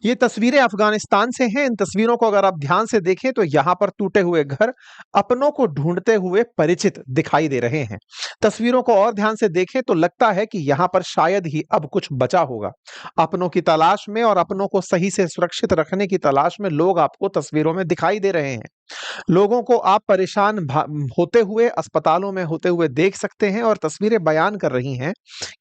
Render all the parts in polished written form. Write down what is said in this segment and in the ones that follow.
ये तस्वीरें अफगानिस्तान से हैं। इन तस्वीरों को अगर आप ध्यान से देखें तो यहाँ पर टूटे हुए घर अपनों को ढूंढते हुए परिचित दिखाई दे रहे हैं। तस्वीरों को और ध्यान से देखें तो लगता है कि यहाँ पर शायद ही अब कुछ बचा होगा। अपनों की तलाश में और अपनों को सही से सुरक्षित रखने की तलाश में लोग आपको तस्वीरों में दिखाई दे रहे हैं। लोगों को आप परेशान होते हुए, अस्पतालों में होते हुए देख सकते हैं और तस्वीरें बयान कर रही हैं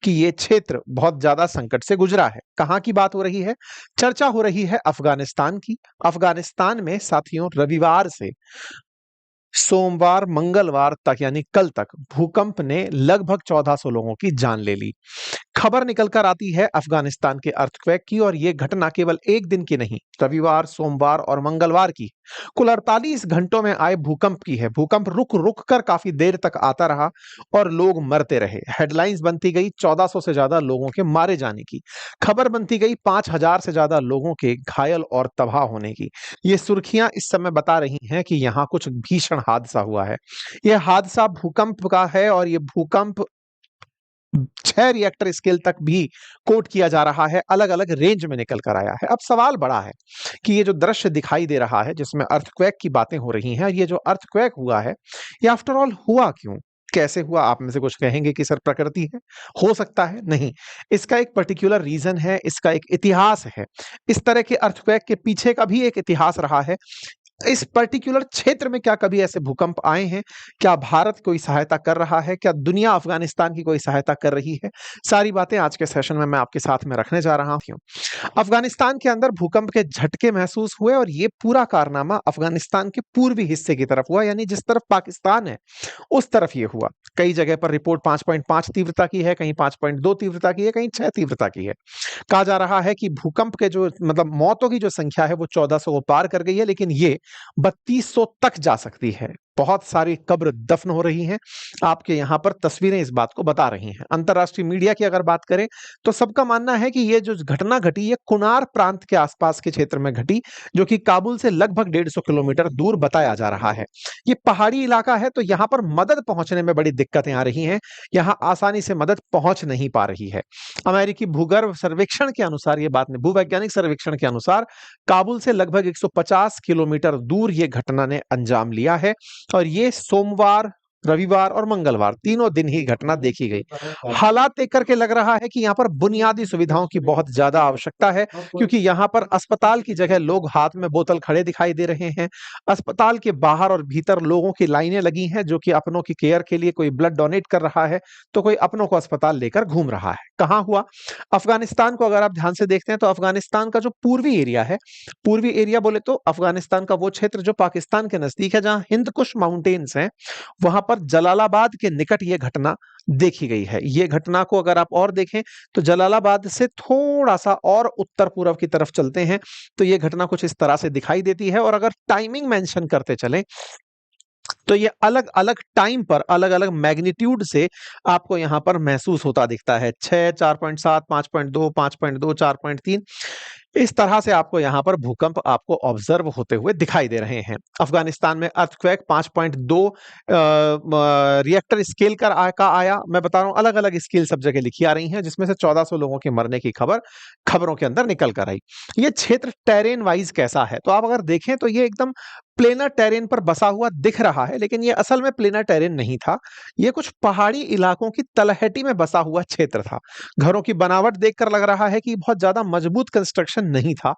कि ये क्षेत्र बहुत ज्यादा संकट से गुजरा है। कहाँ की बात हो रही है? चर्चा हो रही है अफगानिस्तान की। अफगानिस्तान में साथियों रविवार से सोमवार, मंगलवार तक यानी कल तक भूकंप ने लगभग 1400 लोगों की जान ले ली। खबर निकल कर आती है अफगानिस्तान के अर्थक्वेक की और ये घटना केवल एक दिन की नहीं, रविवार, सोमवार और मंगलवार की कुल 48 घंटों में आए भूकंप की है। भूकंप रुक रुक कर काफी देर तक आता रहा और लोग मरते रहे। हेडलाइंस बनती गई 1400 से ज्यादा लोगों के मारे जाने की। खबर बनती गई 5000 से ज्यादा लोगों के घायल और तबाह होने की। ये सुर्खियां इस समय बता रही हैं कि यहाँ कुछ भीषण हादसा हुआ है। यह हादसा भूकंप का है और ये भूकंप 6 रिएक्टर स्केल तक भी कोट किया जा रहा है, अलग अलग रेंज में निकल कर आया है। अब सवाल बड़ा है कि ये जो दृश्य दिखाई दे रहा है जिसमें अर्थक्वेक की बातें हो रही हैं, ये जो अर्थक्वेक हुआ है ये आफ्टर ऑल हुआ क्यों, कैसे हुआ? आप में से कुछ कहेंगे कि सर प्रकृति है, हो सकता है। नहीं, इसका एक पर्टिकुलर रीजन है, इसका एक इतिहास है। इस तरह के अर्थक्वेक के पीछे का भी एक इतिहास रहा है। इस पर्टिकुलर क्षेत्र में क्या कभी ऐसे भूकंप आए हैं? क्या भारत कोई सहायता कर रहा है? क्या दुनिया अफगानिस्तान की कोई सहायता कर रही है? सारी बातें आज के सेशन में मैं आपके साथ में रखने जा रहा हूं। अफगानिस्तान के अंदर भूकंप के झटके महसूस हुए और ये पूरा कारनामा अफगानिस्तान के पूर्वी हिस्से की तरफ हुआ, यानी जिस तरफ पाकिस्तान है उस तरफ ये हुआ। कई जगह पर रिपोर्ट 5.5 तीव्रता की है, कहीं 5.2 तीव्रता की है, कहीं 6 तीव्रता की है। कहा जा रहा है कि भूकंप के जो मतलब मौतों की जो संख्या है वो 1400 को पार कर गई है, लेकिन ये 3200 तक जा सकती है। बहुत सारी कब्र दफन हो रही हैं। आपके यहां पर तस्वीरें इस बात को बता रही हैं। अंतरराष्ट्रीय मीडिया की अगर बात करें तो सबका मानना है कि ये जो घटना घटी ये कुनार प्रांत के आसपास के क्षेत्र में घटी, जो कि काबुल से लगभग 150 किलोमीटर दूर बताया जा रहा है। ये पहाड़ी इलाका है तो यहां पर मदद पहुंचने में बड़ी दिक्कतें आ रही हैं। यहां आसानी से मदद पहुंच नहीं पा रही है। अमेरिकी भूगर्भ सर्वेक्षण के अनुसार, ये बात नहीं, भूवैज्ञानिक सर्वेक्षण के अनुसार काबुल से लगभग 150 किलोमीटर दूर ये घटना ने अंजाम लिया है और ये सोमवार, रविवार और मंगलवार तीनों दिन ही घटना देखी गई। हालात देख करके लग रहा है कि यहाँ पर बुनियादी सुविधाओं की बहुत ज्यादा आवश्यकता है, क्योंकि यहाँ पर अस्पताल की जगह लोग हाथ में बोतल खड़े दिखाई दे रहे हैं। अस्पताल के बाहर और भीतर लोगों की लाइनें लगी हैं, जो कि अपनों की केयर के लिए कोई ब्लड डोनेट कर रहा है तो कोई अपनों को अस्पताल लेकर घूम रहा है। कहाँ हुआ? अफगानिस्तान को अगर आप ध्यान से देखते हैं तो अफगानिस्तान का जो पूर्वी एरिया है, पूर्वी एरिया बोले तो अफगानिस्तान का वो क्षेत्र जो पाकिस्तान के नजदीक है, जहां हिंद कुश माउंटेन्स हैं, वहां पर जलालाबाद के निकट ये घटना देखी गई है। ये घटना को अगर आप और देखें तो जलालाबाद से थोड़ा सा और उत्तर पूर्व की तरफ चलते हैं तो ये घटना कुछ इस तरह से दिखाई देती है। और अगर टाइमिंग मेंशन करते चलें तो ये अलग अलग टाइम पर अलग अलग मैग्नीट्यूड से आपको यहां पर महसूस होता दिखता है। 6, 4.7, 5.2, 5.2, 4.3, इस तरह से आपको यहां पर भूकंप आपको ऑब्जर्व होते हुए दिखाई दे रहे हैं। अफगानिस्तान में अर्थक्वेक 5.2 रिएक्टर स्केल का आया। मैं बता रहा हूं अलग अलग स्केल सब जगह लिखी आ रही हैं, जिसमें से 1400 लोगों के मरने की खबर खबरों के अंदर निकल कर आई। ये क्षेत्र टेरेन वाइज कैसा है? तो आप अगर देखें तो ये एकदम प्लेनर टेरेन पर बसा हुआ दिख रहा है, लेकिन ये असल में प्लेनर टेरेन नहीं था। ये कुछ पहाड़ी इलाकों की तलहटी में बसा हुआ क्षेत्र था। घरों की बनावट देखकर लग रहा है कि बहुत ज्यादा मजबूत कंस्ट्रक्शन नहीं था,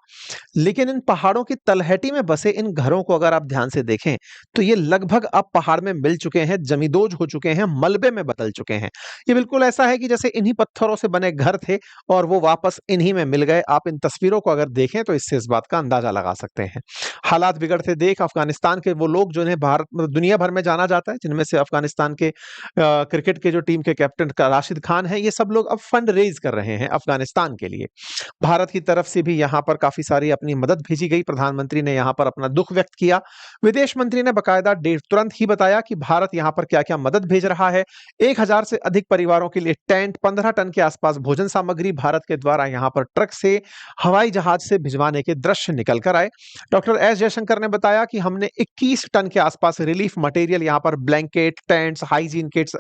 लेकिन इन पहाड़ों की तलहटी में बसे इन घरों को अगर आप ध्यान से देखें तो ये लगभग अब पहाड़ में मिल चुके हैं, जमींदोज हो चुके हैं, मलबे में बदल चुके हैं। ये बिल्कुल ऐसा है कि जैसे इन्हीं पत्थरों से बने घर थे और वो वापस इन्हीं में मिल गए। आप इन तस्वीरों को अगर देखें तो इससे इस बात का अंदाजा लगा सकते हैं। हालात बिगड़ते देख अफगानिस्तान के वो लोग जिन्हें भारत मतलब दुनिया भर में जाना जाता है, जिनमें से अफगानिस्तान के क्रिकेट के जो टीम के कैप्टन राशिद खान है, ये सब लोग अब फंड रेज कर रहे हैं अफगानिस्तान के लिए। भारत की तरफ से भी यहाँ पर काफी सारी अपनी मदद भेजी गई। प्रधानमंत्री ने यहाँ पर अपना दुख व्यक्त किया। विदेश मंत्री ने बकायदा तुरंत ही बताया कि भारत यहाँ पर क्या क्या मदद भेज रहा है। 1000 से अधिक परिवारों के लिए टेंट, 15 टन के आसपास भोजन सामग्री भारत के द्वारा यहाँ पर ट्रक से, हवाई जहाज से भिजवाने के दृश्य निकल कर आए। डॉक्टर एस जयशंकर ने बताया कि हमने 21 टन के आसपास रिलीफ मटेरियल यहाँ पर ब्लैंकेट, टेंट्स, हाइजीन किट्स,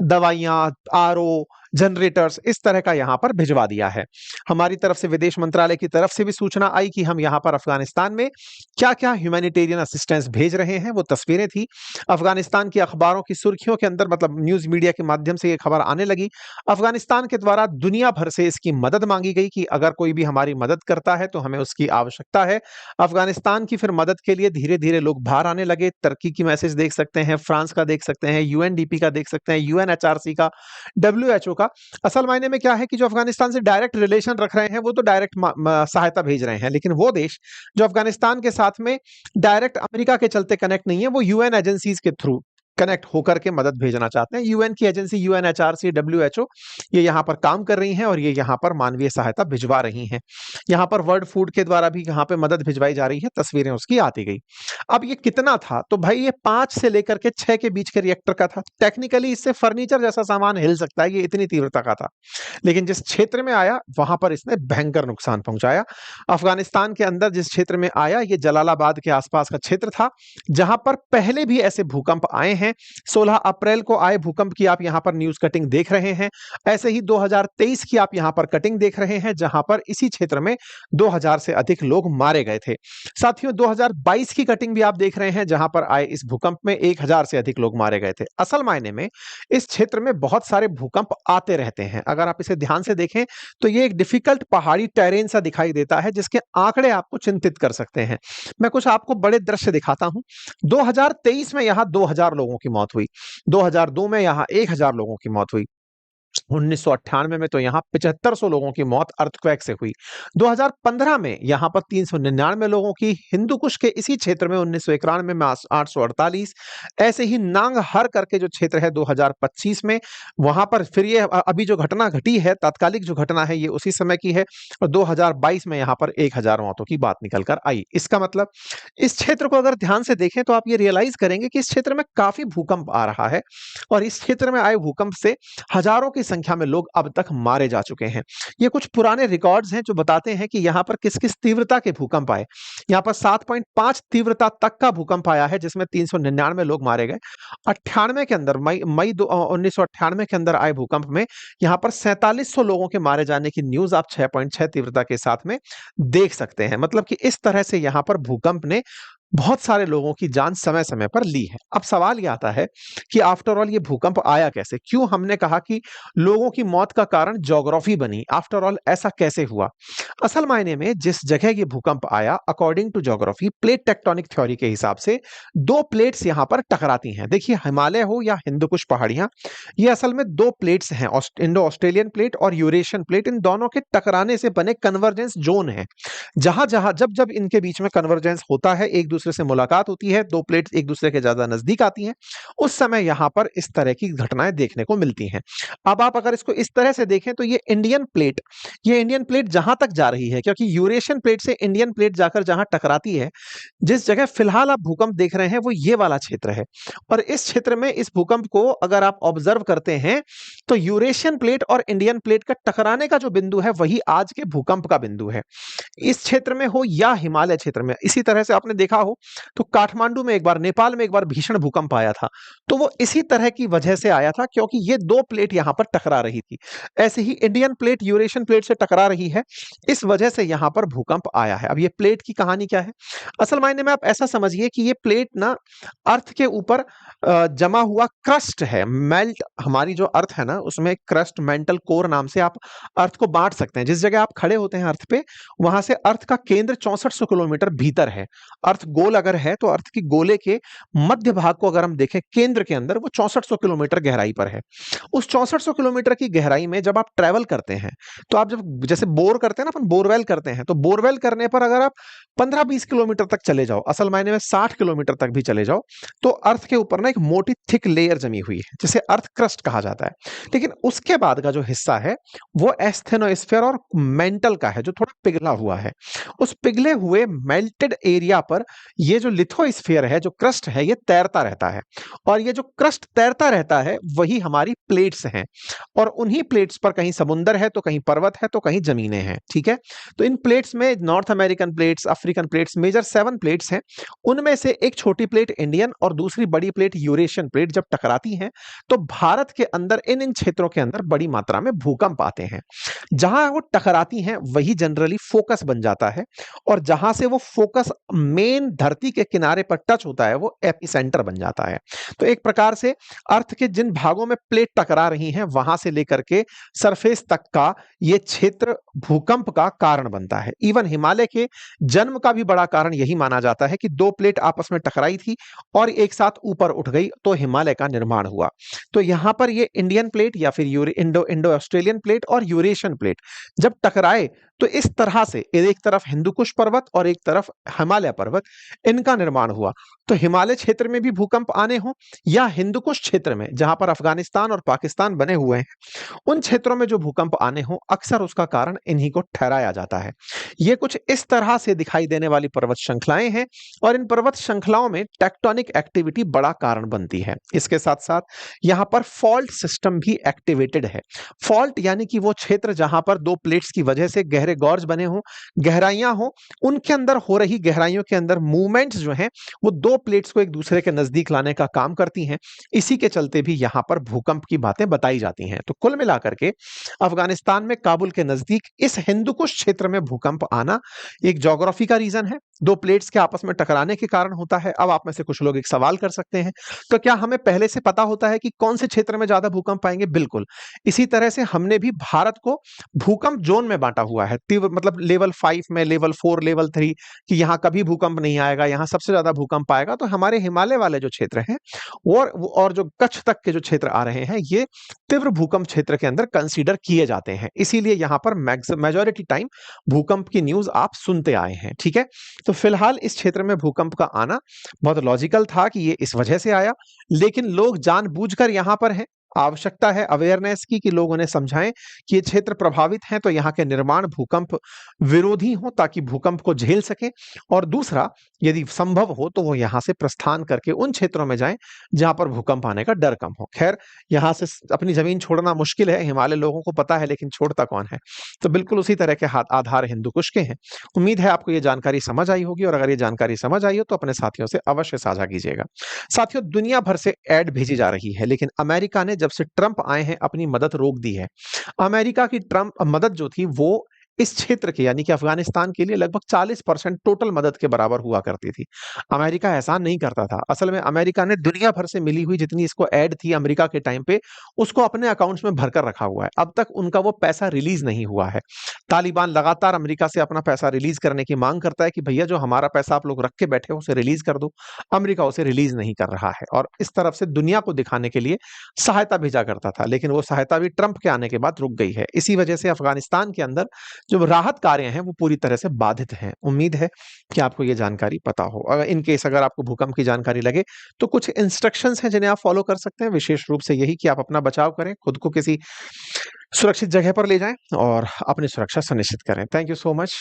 दवाइयां, आरओ, जनरेटर्स, इस तरह का यहाँ पर भिजवा दिया है। हमारी तरफ से विदेश मंत्रालय की तरफ से भी सूचना आई कि हम यहाँ पर अफगानिस्तान में क्या-क्या ह्यूमैनिटेरियन असिस्टेंस भेज रहे हैं, वो तस्वीरें थी। अफगानिस्तान की अखबारों की सुर्खियों के अंदर, मतलब न्यूज़ मीडिया के माध्यम से ये खबर आने लगी। अफगानिस्तान के द्वारा दुनिया भर से इसकी मदद मांगी गई कि अगर कोई भी हमारी मदद करता है तो हमें उसकी आवश्यकता है। अफगानिस्तान की फिर मदद के लिए धीरे-धीरे लोग बाहर आने लगे। तुर्की की मैसेज देख सकते हैं, फ्रांस का देख सकते हैं, यूएनडीपी का देख सकते हैं, यूएनएचआरसी का, डब्ल्यूएचओ का। असल मायने में क्या है कि जो अफगानिस्तान से डायरेक्ट रिलेशन रख रहे हैं, वो तो डायरेक्ट सहायता भेज रहे हैं, लेकिन वो देश जो अफगानिस्तान के साथ में डायरेक्ट अमेरिका के चलते कनेक्ट नहीं है, वो यूएन एजेंसीज के थ्रू कनेक्ट होकर के मदद भेजना चाहते हैं। यूएन की एजेंसी यूएनएचआरसी, डब्ल्यूएचओ, ये यहाँ पर काम कर रही हैं और ये यहाँ पर मानवीय सहायता भिजवा रही हैं। यहाँ पर वर्ल्ड फूड के द्वारा भी यहाँ पे मदद भिजवाई जा रही है, तस्वीरें उसकी आती गई। अब ये कितना था? तो भाई ये 5 से लेकर के 6 के बीच के रिएक्टर का था। टेक्निकली इससे फर्नीचर जैसा सामान हिल सकता है, ये इतनी तीव्रता का था। लेकिन जिस क्षेत्र में आया, वहां पर इसने भयंकर नुकसान पहुंचाया। अफगानिस्तान के अंदर जिस क्षेत्र में आया, ये जलालाबाद के आसपास का क्षेत्र था, जहां पर पहले भी ऐसे भूकंप आए हैं। 16 अप्रैल को आए भूकंप की आप यहां पर न्यूज कटिंग देख रहे हैं। ऐसे ही 2023 की आप यहां पर कटिंग देख रहे हैं, जहां पर इसी क्षेत्र में 2000 से अधिक लोग मारे गए थे। साथियों, 2022 की कटिंग भी आप देख रहे हैं, जहां पर आए इस भूकंप में 1000 से अधिक लोग मारे गए थे। असल मायने में इस क्षेत्र में बहुत सारे भूकंप आते रहते हैं। अगर आप इसे ध्यान से देखें तो ये एक डिफिकल्ट पहाड़ी टेरेन सा दिखाई देता है, जिसके आंकड़े आपको चिंतित कर सकते हैं। मैं कुछ आपको बड़े दृश्य दिखाता हूं। 2023 में यहां 2000 लोगों की मौत हुई। 2002 में यहां 1000 लोगों की मौत हुई। 1998 में तो यहां 7500 लोगों की मौत अर्थक्वेक से हुई। 2015 में यहां पर 399 लोगों की, हिंदू कुश के इसी क्षेत्र में 1991 में 848, ऐसे ही नांगहर करके जो क्षेत्र है 2025 में, वहां पर फिर ये अभी जो घटना घटी है, तात्कालिक जो घटना है, ये उसी समय की है। और 2022 में यहां पर 1000 मौतों की बात निकल कर आई। इसका मतलब इस क्षेत्र को अगर ध्यान से देखें तो आप ये रियलाइज करेंगे कि इस क्षेत्र में काफी भूकंप आ रहा है और इस क्षेत्र में आए भूकंप से हजारों की संख्या में लोग अब तक मारे जा चुके हैं। ये कुछ पुराने रिकॉर्ड्स हैं जो बताते हैं कि यहाँ पर किस-किस तीव्रता के भूकंप आए। यहाँ पर 7.5 तीव्रता तक का भूकंप आया है, जिसमें 399 लोग मारे गए। 98 के अंदर, मई 1998 के अंदर आए भूकंप में यहाँ पर 4700 लोगों के मारे जाने की न्यूज़ आप 6.6 तीव्रता के साथ में देख सकते हैं। मतलब कि इस तरह से यहाँ पर भूकंप ने बहुत सारे लोगों की जान समय-समय पर ली है। अब सवाल ये आता है कि आफ्टर ऑल ये भूकंप आया कैसे? क्यों हमने कहा कि लोगों की मौत का कारण ज्योग्राफी बनी? आफ्टर ऑल ऐसा कैसे हुआ? असल मायने में जिस जगह ये भूकंप आया, according to geography, plate tectonic theory के हिसाब से 2 प्लेट्स यहाँ पर टकराती हैं। देखिए, हिमालय हो या हिंदू कुश पहाड़ियाँ, ये असल में 2 प्लेट्स हैं, इंडो ऑस्ट्रेलियन प्लेट और यूरेशियन प्लेट। इन दोनों के टकराने से बने कन्वर्जेंस जोन है। जहां-जहां, जब-जब इनके बीच में कन्वर्जेंस होता है, एक दूसरे से मुलाकात होती है, 2 प्लेट्स एक दूसरे के ज्यादा नजदीक आती हैं, उस समय यहां पर इस तरह की घटनाएं देखने को मिलती हैं। अब आप अगर इसको इस तरह से देखें तो ये इंडियन प्लेट जहां तक जा रही है, क्योंकि यूरेशियन प्लेट से इंडियन प्लेट जाकर जहां टकराती है, जिस जगह फिलहाल आप भूकंप देख रहे हैं वो ये वाला क्षेत्र है। और इस क्षेत्र में इस भूकंप को अगर आप ऑब्जर्व करते हैं तो यूरेशियन प्लेट और इंडियन प्लेट का टकराने का जो बिंदु है, वही आज के भूकंप का बिंदु है। इस क्षेत्र में हो या हिमालय क्षेत्र में। इसी तरह से आपने देखा हो तो काठमांडू में एक बार, नेपाल में एक बार भीषण भूकंप आया था, तो वो इसी तरह की वजह से आया था, क्योंकि ये 2 प्लेट यहां पर टकरा रही थी। ऐसे ही इंडियन प्लेट यूरेशियन प्लेट से टकरा रही है, इस वजह से यहां पर भूकंप आया है। अब ये प्लेट की कहानी क्या है? असल मायने में आप ऐसा समझिए कि ये प्लेट ना अर्थ के ऊपर जमा हुआ क्रस्ट है, मेल्ट। हमारी जो अर्थ है ना, उसमें क्रस्ट, मेंटल कोर नाम से आप अर्थ को बांट सकते हैं। जिस जगह आप खड़े होते हैं अर्थ पे, वहां से अर्थ का केंद्र 6400 किलोमीटर भीतर है। अर्थ गोल अगर है तो अर्थ की गोले के मध्य भाग को अगर हम देखें केंद्र के अंदर, वो 6400 किलोमीटर गहराई पर है। उस 6400 किलोमीटर की गहराई में जब आप ट्रेवल करते हैं, तो आप जब जैसे बोर करते हैं ना, अपन बोरवेल करते हैं, तो बोरवेल करने पर अगर आप 15-20 किलोमीटर तक चले जाओ, असल मायने में 60 किलोमीटर तक भी चले जाओ, तो अर्थ के ऊपर ना एक मोटी थिक लेयर जमी हुई है, जिसे अर्थ क्रस्ट कहा जाता है। लेकिन उसके बाद का जो हिस्सा है वो एस्थेनोस्फीयर और मेंटल का है, जो थोड़ा पिघला हुआ है। उस पिघले हुए मेल्टेड एरिया पर ये जो लिथोस्फीयर है, जो क्रस्ट है, ये तैरता रहता है और ये जो क्रस्ट तैरता रहता है वही हमारी प्लेट्स हैं और उन्हीं प्लेट्स पर कहीं समुंदर है तो कहीं पर्वत है तो कहीं जमीनें हैं। ठीक है, तो इन प्लेट्स में North American plates, African plates, major 7 plates हैं। उनमें से एक छोटी प्लेट इंडियन और दूसरी बड़ी प्लेट यूरेशियन प्लेट जब टकराती हैं तो भारत के अंदर इन इन क्षेत्रों के अंदर बड़ी मात्रा में भूकंप आते हैं। जहां वो टकराती हैं वही जनरली फोकस बन जाता है और जहां से वो फोकस मेन धरती के किनारे पर टच होता है वो एपिसेंटर बन जाता है। तो एक प्रकार से अर्थ के जिन भागों में प्लेट टकरा रही हैं वहां से लेकर के सरफेस तक का ये क्षेत्र भूकंप का कारण बनता है। इवन हिमालय के जन्म का भी बड़ा कारण यही माना जाता है कि दो प्लेट आपस में टकराई थी और एक साथ ऊपर उठ गई तो हिमालय का निर्माण हुआ। तो यहां पर ये इंडियन प्लेट या फिर इंडो ऑस्ट्रेलियन प्लेट और यूरेशियन प्लेट जब टकराए तो इस तरह से एक तरफ हिंदुकुश पर्वत और एक तरफ हिमालय पर्वत, इनका निर्माण हुआ। तो हिमालय क्षेत्र में भी भूकंप आने हो या हिंदुकुश क्षेत्र में जहां पर अफगानिस्तान और पाकिस्तान बने हुए हैं, उन क्षेत्रों में जो भूकंप आने हो अक्सर उसका कारण इन्हीं को ठहराया जाता है। ये कुछ इस तरह से दिखाई देने वाली पर्वत श्रृंखलाएं हैं और इन पर्वत श्रृंखलाओं में टेक्टोनिक एक्टिविटी बड़ा कारण बनती है। इसके साथ साथ यहां पर फॉल्ट सिस्टम भी एक्टिवेटेड है। फॉल्ट यानी कि वो क्षेत्र जहां पर दो प्लेट्स की वजह से गहरे गॉर्ज बने हो, गहराइयां हो, उनके अंदर हो रही गहराइयों के अंदर मूवमेंट्स जो हैं वो दो प्लेट्स को एक दूसरे के नजदीक लाने का काम करती हैं। इसी के चलते भी यहां पर भूकंप की बातें बताई जाती हैं। तो कुल मिलाकर के अफगानिस्तान में काबुल के नजदीक इस हिंदुकुश क्षेत्र में भूकंप आना एक ज्योग्राफी का रीजन है, दो प्लेट्स के आपस में टकराने के कारण होता है। अब आप में से कुछ लोग एक सवाल कर सकते हैं, तो क्या हमें पहले से पता होता है कि कौन से क्षेत्र में ज्यादा भूकंप आएंगे? बिल्कुल। इसी तरह से हमने भी भारत को भूकंप जोन में बांटा हुआ है, तीव्र मतलब लेवल 5 में, लेवल 4, लेवल 3 कि यहाँ कभी भूकंप नहीं आएगा, यहाँ सबसे ज्यादा भूकंप आएगा। तो हमारे हिमालय वाले जो क्षेत्र हैं और जो कच्छ तक के जो क्षेत्र आ रहे हैं ये तीव्र भूकंप क्षेत्र के अंदर कंसीडर किए जाते हैं। इसीलिए यहाँ पर मेजॉरिटी टाइम भूकंप की न्यूज आप सुनते आए हैं। ठीक है, तो फिलहाल इस क्षेत्र में भूकंप का आना बहुत लॉजिकल था कि ये इस वजह से आया, लेकिन लोग जानबूझकर यहां पर हैं। आवश्यकता है अवेयरनेस की कि लोग उन्हें समझाएं कि ये क्षेत्र प्रभावित हैं तो यहाँ के निर्माण भूकंप विरोधी हो ताकि भूकंप को झेल सकें, और दूसरा यदि संभव हो तो वो यहाँ से प्रस्थान करके उन क्षेत्रों में जाएं जहां पर भूकंप आने का डर कम हो। खैर, यहाँ से अपनी जमीन छोड़ना मुश्किल है, हिमालय लोगों को पता है, लेकिन छोड़ता कौन है। तो बिल्कुल उसी तरह के आधार हिंदुकुश के हैं। उम्मीद है आपको ये जानकारी समझ आई होगी, और अगर ये जानकारी समझ आई हो तो अपने साथियों से अवश्य साझा कीजिएगा। साथियों, दुनिया भर से ऐड भेजी जा रही है, लेकिन अमेरिका ने जब से ट्रंप आए हैं अपनी मदद रोक दी है। अमेरिका की ट्रंप मदद जो थी वो इस क्षेत्र के यानी कि अफगानिस्तान के लिए लगभग 40% टोटल मदद के बराबर हुआ करती थी। अमेरिका एहसान नहीं करता था। असल में अमेरिका ने दुनिया भर से मिली हुई जितनी इसको ऐड थी अमेरिका के टाइम पे, उसको अपने अकाउंट्स में भरकर रखा हुआ है। अब तक उनका वो पैसा रिलीज नहीं हुआ है। तालिबान लगातार अमेरिका से अपना पैसा रिलीज करने की मांग करता है कि भैया जो हमारा पैसा आप लोग रख के बैठे हो उसे रिलीज कर दो। अमेरिका उसे रिलीज नहीं कर रहा है और इस तरफ से दुनिया को दिखाने के लिए सहायता भेजा करता था, लेकिन वो सहायता भी ट्रंप के आने के बाद रुक गई है। इसी वजह से अफगानिस्तान के अंदर जो राहत कार्य हैं वो पूरी तरह से बाधित हैं। उम्मीद है कि आपको ये जानकारी पता हो। अगर इन केस अगर आपको भूकंप की जानकारी लगे तो कुछ इंस्ट्रक्शंस हैं जिन्हें आप फॉलो कर सकते हैं। विशेष रूप से यही कि आप अपना बचाव करें, खुद को किसी सुरक्षित जगह पर ले जाएं और अपनी सुरक्षा सुनिश्चित करें। Thank you so much.